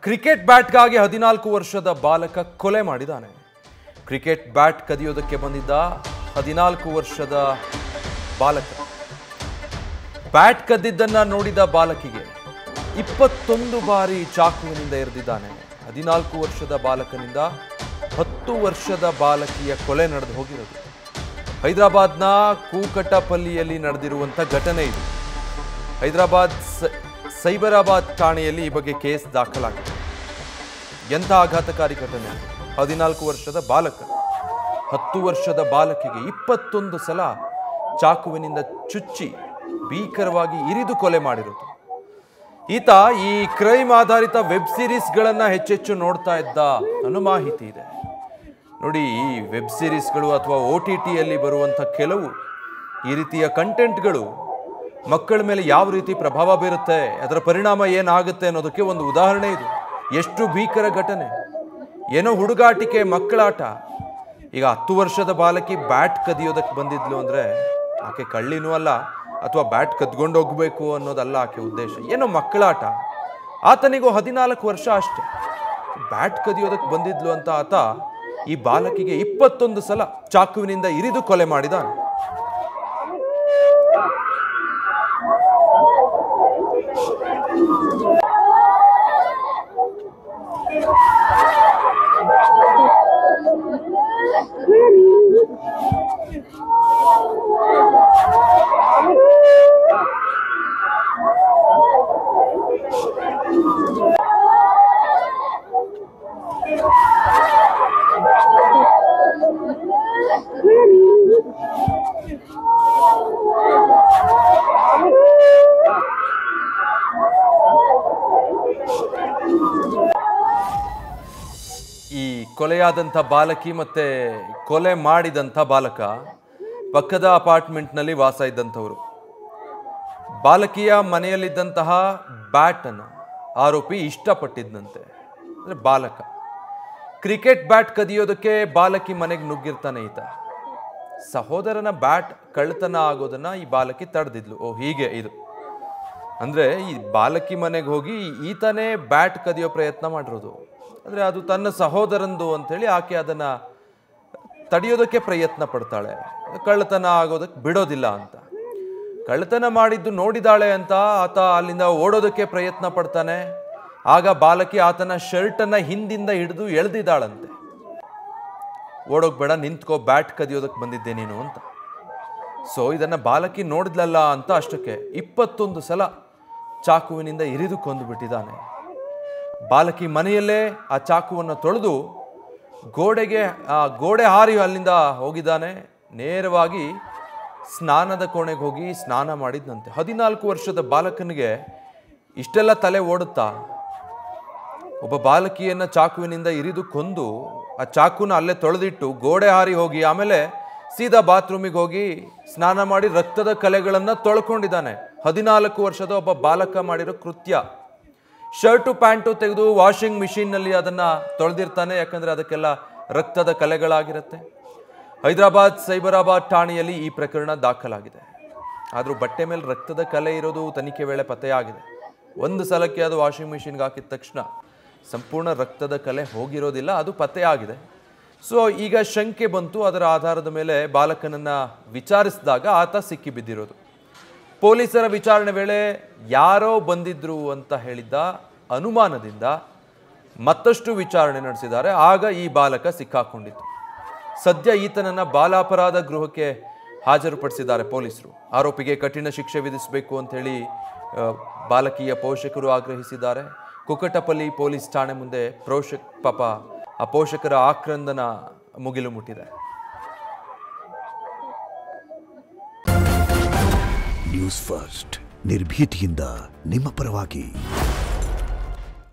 Cricket ಬ್ಯಾಟ್ಗಾಗಿ 14 ವರ್ಷದ ಬಾಲಕ ಕೊಲೆ ಮಾಡಿದ್ದಾನೆ. ಕ್ರಿಕೆಟ್ ಬ್ಯಾಟ್ ಕದಿಯೋದಕ್ಕೆ ಬಂದಿದ್ದ 14 ವರ್ಷದ ಬಾಲಕ ಬ್ಯಾಟ್ ಕದ್ದಿದ್ದನ್ನ ನೋಡಿದ ಬಾಲಕಿಗೆ 21 ಬಾರಿ ಚಾಕುವಿನಿಂದ ಎರೆದಿದ್ದಾನೆ. 14 ವರ್ಷದ ಬಾಲಕನಿಂದ 10 ವರ್ಷದ ಬಾಲಕಿಯ ಕೊಲೆ ನಡೆದು ಹೋಗಿರೋದು. ಹೈದರಾಬಾದ್ನ ಕೂಕಟಪಲ್ಲಿಯಲ್ಲಿ ನಡೆದಿರುವಂಥ ಘಟನೆ ಇದು. ಹೈದರಾಬಾದ್ ಸೈಬರಾಬಾದ್ ಠಾಣೆಯಲ್ಲಿ ಈ ಬಗ್ಗೆ ಕೇಸ್ ದಾಖಲಾಗಿದೆ. ಎಂಥ ಆಘಾತಕಾರಿ ಘಟನೆ. 14 ವರ್ಷದ ಬಾಲಕ 10 ವರ್ಷದ ಬಾಲಕಿಗೆ 21 ಸಲ ಚಾಕುವಿನಿಂದ ಚುಚ್ಚಿ ಭೀಕರವಾಗಿ ಇರಿದು ಕೊಲೆ ಮಾಡಿರೋದು. ಈತ ಈ ಕ್ರೈಮ್ ಆಧಾರಿತ ವೆಬ್ ಸೀರೀಸ್ಗಳನ್ನು ಹೆಚ್ಚೆಚ್ಚು ನೋಡ್ತಾ ಇದ್ದ ಅನ್ನೋ ಮಾಹಿತಿ ಇದೆ. ನೋಡಿ, ಈ ವೆಬ್ ಸೀರೀಸ್ಗಳು ಅಥವಾ OTTಯಲ್ಲಿ ಬರುವಂಥ ಕೆಲವು ಈ ರೀತಿಯ ಕಂಟೆಂಟ್ಗಳು ಮಕ್ಕಳ ಮೇಲೆ ಯಾವ ರೀತಿ ಪ್ರಭಾವ ಬೀರುತ್ತೆ, ಅದರ ಪರಿಣಾಮ ಏನಾಗುತ್ತೆ ಅನ್ನೋದಕ್ಕೆ ಒಂದು ಉದಾಹರಣೆ ಇದು. ಎಷ್ಟು ಭೀಕರ ಘಟನೆ. ಏನೋ ಹುಡುಗಾಟಿಕೆ, ಮಕ್ಕಳಾಟ. ಈಗ 10 ವರ್ಷದ ಬಾಲಕಿ ಬ್ಯಾಟ್ ಕದಿಯೋದಕ್ಕೆ ಬಂದಿದ್ಲು ಅಂದರೆ ಆಕೆ ಕಳ್ಳಿನೂ ಅಲ್ಲ, ಅಥವಾ ಬ್ಯಾಟ್ ಕದ್ಕೊಂಡು ಹೋಗ್ಬೇಕು ಅನ್ನೋದಲ್ಲ ಆಕೆ ಉದ್ದೇಶ. ಏನೋ ಮಕ್ಕಳಾಟ. ಆತನಿಗೂ 14 ವರ್ಷ ಅಷ್ಟೆ. ಬ್ಯಾಟ್ ಕದಿಯೋದಕ್ಕೆ ಬಂದಿದ್ಲು ಅಂತ ಆತ ಈ ಬಾಲಕಿಗೆ 21 ಸಲ ಚಾಕುವಿನಿಂದ ಇರಿದು ಕೊಲೆ ಮಾಡಿದಾನೆ. ಈ ಕೊಲೆಯಾದಂಥ ಬಾಲಕಿ ಮತ್ತೆ ಕೊಲೆ ಮಾಡಿದಂಥ ಬಾಲಕ ಪಕ್ಕದ ಅಪಾರ್ಟ್ಮೆಂಟ್ನಲ್ಲಿ ವಾಸ ಇದ್ದಂಥವರು. ಬಾಲಕಿಯ ಮನೆಯಲ್ಲಿದ್ದಂತಹ ಬ್ಯಾಟನ್ನು ಆರೋಪಿ ಇಷ್ಟಪಟ್ಟಿದ್ದಂತೆ. ಅಂದರೆ ಬಾಲಕ ಕ್ರಿಕೆಟ್ ಬ್ಯಾಟ್ ಕದಿಯೋದಕ್ಕೆ ಬಾಲಕಿ ಮನೆಗೆ ನುಗ್ಗಿರ್ತಾನೆ ಈತ. ಸಹೋದರನ ಬ್ಯಾಟ್ ಕಳ್ಳತನ ಆಗೋದನ್ನ ಈ ಬಾಲಕಿ ತಡೆದಿದ್ಲು. ಹೀಗೆ ಇದು. ಅಂದರೆ ಈ ಬಾಲಕಿ ಮನೆಗೆ ಹೋಗಿ ಈತನೇ ಬ್ಯಾಟ್ ಕದಿಯೋ ಪ್ರಯತ್ನ ಮಾಡಿರೋದು. ಅಂದರೆ ಅದು ತನ್ನ ಸಹೋದರಂದು ಅಂಥೇಳಿ ಆಕೆ ಅದನ್ನು ತಡೆಯೋದಕ್ಕೆ ಪ್ರಯತ್ನ ಪಡ್ತಾಳೆ. ಕಳ್ಳತನ ಆಗೋದಕ್ಕೆ ಬಿಡೋದಿಲ್ಲ ಅಂತ. ಕಳ್ಳತನ ಮಾಡಿದ್ದು ನೋಡಿದಾಳೆ ಅಂತ ಆತ ಅಲ್ಲಿಂದ ಓಡೋದಕ್ಕೆ ಪ್ರಯತ್ನ ಪಡ್ತಾನೆ. ಆಗ ಬಾಲಕಿ ಆತನ ಶರ್ಟನ್ನು ಹಿಂದಿಂದ ಹಿಡಿದು ಎಳೆದಿದ್ದಾಳಂತೆ. ಓಡೋಗ್ಬೇಡ, ನಿಂತ್ಕೋ, ಬ್ಯಾಟ್ ಕದಿಯೋದಕ್ಕೆ ಬಂದಿದ್ದೆ ನೀನು ಅಂತ. ಸೊ ಇದನ್ನು ಬಾಲಕಿ ನೋಡಿದ್ಲಲ್ಲ ಅಂತ ಅಷ್ಟಕ್ಕೆ 21 ಸಲ ಚಾಕುವಿನಿಂದ ಇರಿದು ಕೊಂದು ಬಿಟ್ಟಿದ್ದಾನೆ. ಬಾಲಕಿ ಮನೆಯಲ್ಲೇ ಆ ಚಾಕುವನ್ನು ತೊಳೆದು ಗೋಡೆ ಹಾರಿ ಅಲ್ಲಿಂದ ಹೋಗಿದ್ದಾನೆ. ನೇರವಾಗಿ ಸ್ನಾನದ ಕೋಣೆಗೆ ಹೋಗಿ ಸ್ನಾನ ಮಾಡಿದ್ನಂತೆ. 14 ವರ್ಷದ ಬಾಲಕನಿಗೆ ಇಷ್ಟೆಲ್ಲ ತಲೆ ಓಡುತ್ತಾ? ಒಬ್ಬ ಬಾಲಕಿಯನ್ನು ಚಾಕುವಿನಿಂದ ಇರಿದು ಕೊಂದು ಆ ಚಾಕುನ ಅಲ್ಲೇ ತೊಳೆದಿಟ್ಟು ಗೋಡೆ ಹಾರಿ ಹೋಗಿ ಆಮೇಲೆ ಸೀದಾ ಬಾತ್ರೂಮಿಗೆ ಹೋಗಿ ಸ್ನಾನ ಮಾಡಿ ರಕ್ತದ ಕಲೆಗಳನ್ನು ತೊಳ್ಕೊಂಡಿದ್ದಾನೆ. 14 ವರ್ಷದ ಒಬ್ಬ ಬಾಲಕ ಮಾಡಿರೋ ಕೃತ್ಯ. ಶರ್ಟು ಪ್ಯಾಂಟು ತೆಗೆದು ವಾಷಿಂಗ್ ಮಿಷಿನ್ನಲ್ಲಿ ಅದನ್ನು ತೊಳೆದಿರ್ತಾನೆ, ಯಾಕಂದರೆ ಅದಕ್ಕೆಲ್ಲ ರಕ್ತದ ಕಲೆಗಳಾಗಿರುತ್ತೆ. ಹೈದರಾಬಾದ್ ಸೈಬರಾಬಾದ್ ಠಾಣೆಯಲ್ಲಿ ಈ ಪ್ರಕರಣ ದಾಖಲಾಗಿದೆ. ಆದರೂ ಬಟ್ಟೆ ಮೇಲೆ ರಕ್ತದ ಕಲೆ ಇರೋದು ತನಿಖೆ ವೇಳೆ ಪತ್ತೆಯಾಗಿದೆ. ಒಂದು ಸಲಕ್ಕೆ ಅದು ವಾಷಿಂಗ್ ಮಿಷಿನ್ಗೆ ಹಾಕಿದ ತಕ್ಷಣ ಸಂಪೂರ್ಣ ರಕ್ತದ ಕಲೆ ಹೋಗಿರೋದಿಲ್ಲ, ಅದು ಪತ್ತೆಯಾಗಿದೆ. ಸೊ ಈಗ ಶಂಕೆ ಬಂತು. ಅದರ ಆಧಾರದ ಮೇಲೆ ಬಾಲಕನನ್ನು ವಿಚಾರಿಸಿದಾಗ ಆತ ಸಿಕ್ಕಿ ಬಿದ್ದಿರೋದು. ಪೊಲೀಸರ ವಿಚಾರಣೆ ವೇಳೆ ಯಾರೋ ಬಂದಿದ್ರು ಅಂತ ಹೇಳಿದ್ದ ಅನುಮಾನದಿಂದ ಮತ್ತಷ್ಟು ವಿಚಾರಣೆ ನಡೆಸಿದ್ದಾರೆ. ಆಗ ಈ ಬಾಲಕ ಸಿಕ್ಕಾಕೊಂಡಿತ್ತು. ಸದ್ಯ ಈತನನ್ನು ಬಾಲಾಪರಾಧ ಗೃಹಕ್ಕೆ ಹಾಜರುಪಡಿಸಿದ್ದಾರೆ ಪೊಲೀಸರು. ಆರೋಪಿಗೆ ಕಠಿಣ ಶಿಕ್ಷೆ ವಿಧಿಸಬೇಕು ಅಂಥೇಳಿ ಬಾಲಕಿಯ ಪೋಷಕರು ಆಗ್ರಹಿಸಿದ್ದಾರೆ. ಕುಕಟಪಲ್ಲಿ ಪೊಲೀಸ್ ಠಾಣೆ ಮುಂದೆ ಪಾಪ ಆ ಪೋಷಕರ ಆಕ್ರಂದನ ಮುಗಿಲು ಮುಟ್ಟಿದೆ. ನ್ಯೂಸ್ ಫಸ್ಟ್ ನಿರ್ಭೀತಿಯಿಂದ ನಿಮ್ಮ ಪರವಾಗಿ.